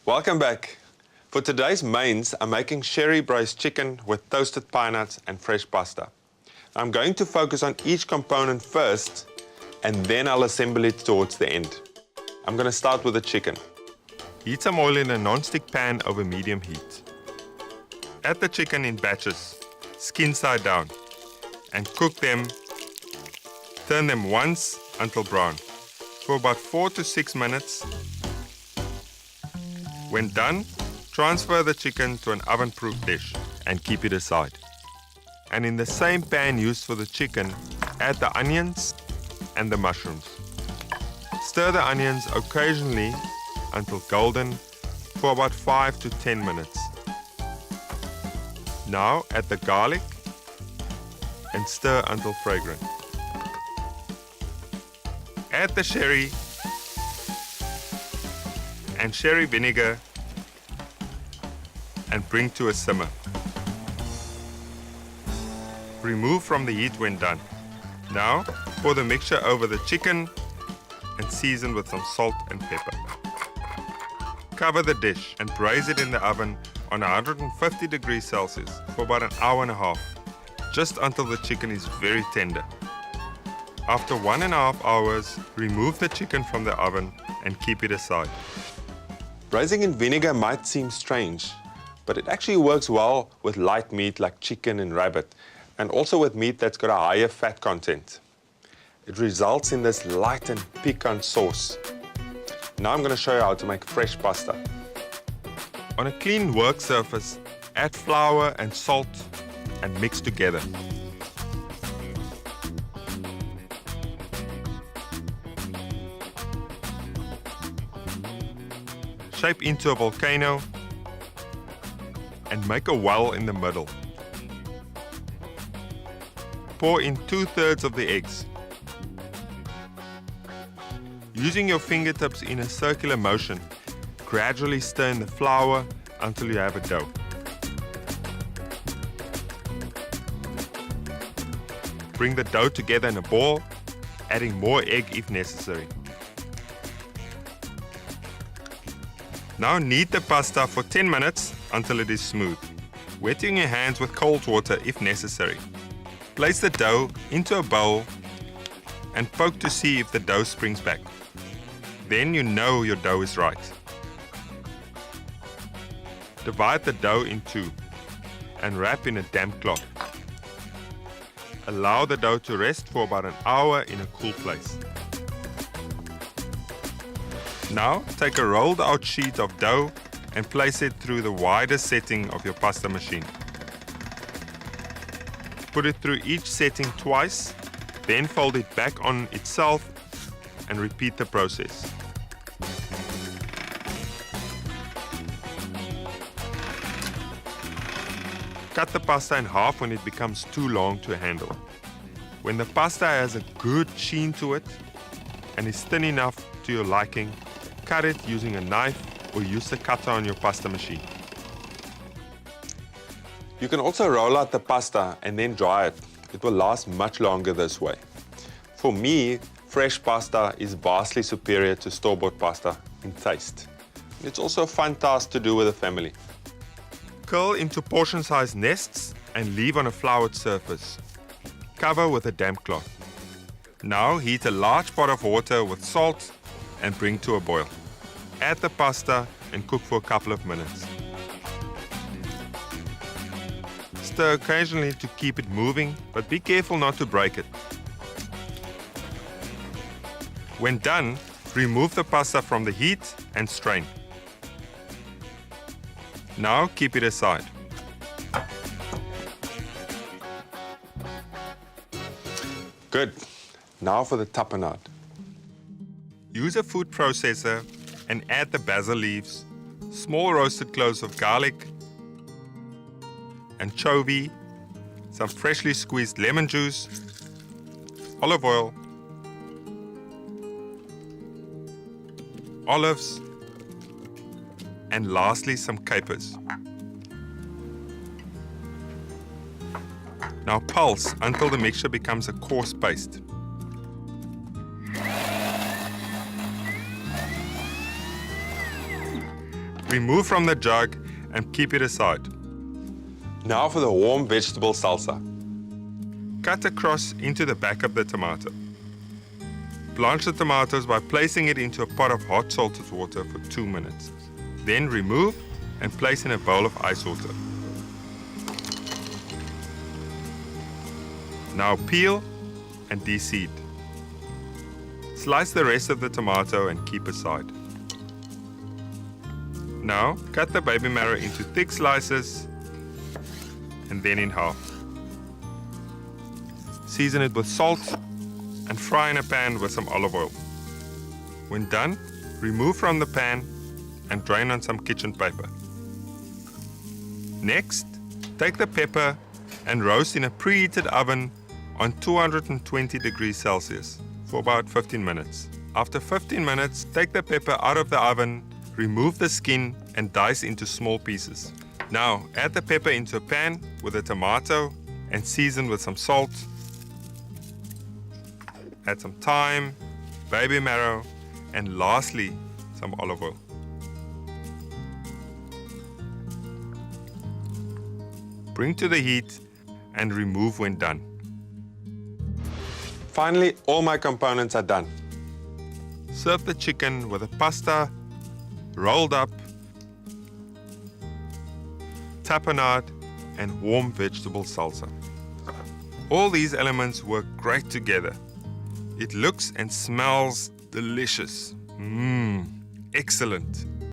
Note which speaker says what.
Speaker 1: Welcome back. For today's mains, I'm making sherry braised chicken with toasted pine nuts and fresh pasta. I'm going to focus on each component first, and then I'll assemble it towards the end. I'm going to start with the chicken. Heat some oil in a non-stick pan over medium heat. Add the chicken in batches, skin side down, and cook them. Turn them once until brown for about 4 to 6 minutes. When done, transfer the chicken to an oven-proof dish and keep it aside. And in the same pan used for the chicken, add the onions and the mushrooms. Stir the onions occasionally until golden for about 5 to 10 minutes. Now add the garlic and stir until fragrant. Add the sherry and sherry vinegar and bring to a simmer. Remove from the heat when done. Now pour the mixture over the chicken and season with some salt and pepper. Cover the dish and braise it in the oven on 150 degrees Celsius for about an hour and a half, just until the chicken is very tender. After 1.5 hours, remove the chicken from the oven and keep it aside. Braising in vinegar might seem strange, but it actually works well with light meat like chicken and rabbit, and also with meat that's got a higher fat content. It results in this light and piquant sauce. Now I'm going to show you how to make fresh pasta. On a clean work surface, add flour and salt and mix together. Shape into a volcano and make a well in the middle. Pour in 2/3 of the eggs. Using your fingertips in a circular motion, gradually stir in the flour until you have a dough. Bring the dough together in a ball, adding more egg if necessary. Now knead the pasta for 10 minutes until it is smooth, wetting your hands with cold water if necessary. Place the dough into a bowl and poke to see if the dough springs back. Then you know your dough is right. Divide the dough in two and wrap in a damp cloth. Allow the dough to rest for about an hour in a cool place. Now take a rolled out sheet of dough and place it through the widest setting of your pasta machine. Put it through each setting twice, then fold it back on itself and repeat the process. Cut the pasta in half when it becomes too long to handle. When the pasta has a good sheen to it and is thin enough to your liking, cut it using a knife or use the cutter on your pasta machine. You can also roll out the pasta and then dry it. It will last much longer this way. For me, fresh pasta is vastly superior to store-bought pasta in taste. It's also a fun task to do with a family. Curl into portion-sized nests and leave on a floured surface. Cover with a damp cloth. Now heat a large pot of water with salt and bring to a boil. Add the pasta and cook for a couple of minutes. Stir occasionally to keep it moving, but be careful not to break it. When done, remove the pasta from the heat and strain. Now keep it aside. Good. Now for the tapenade. Use a food processor and add the basil leaves, small roasted cloves of garlic, anchovy, some freshly squeezed lemon juice, olive oil, olives, and lastly some capers. Now pulse until the mixture becomes a coarse paste. Remove from the jug and keep it aside. Now for the warm vegetable salsa. Cut across into the back of the tomato. Blanch the tomatoes by placing it into a pot of hot salted water for 2 minutes. Then remove and place in a bowl of ice water. Now peel and de-seed. Slice the rest of the tomato and keep aside. Now cut the baby marrow into thick slices and then in half. Season it with salt and fry in a pan with some olive oil. When done, remove from the pan and drain on some kitchen paper. Next, take the pepper and roast in a preheated oven on 220 degrees Celsius for about 15 minutes. After 15 minutes, take the pepper out of the oven, remove the skin and dice into small pieces. Now, add the pepper into a pan with a tomato and season with some salt. Add some thyme, baby marrow, and lastly, some olive oil. Bring to the heat and remove when done. Finally, all my components are done. Serve the chicken with a pasta rolled up, tapenade, and warm vegetable salsa. All these elements work great together. It looks and smells delicious. Excellent.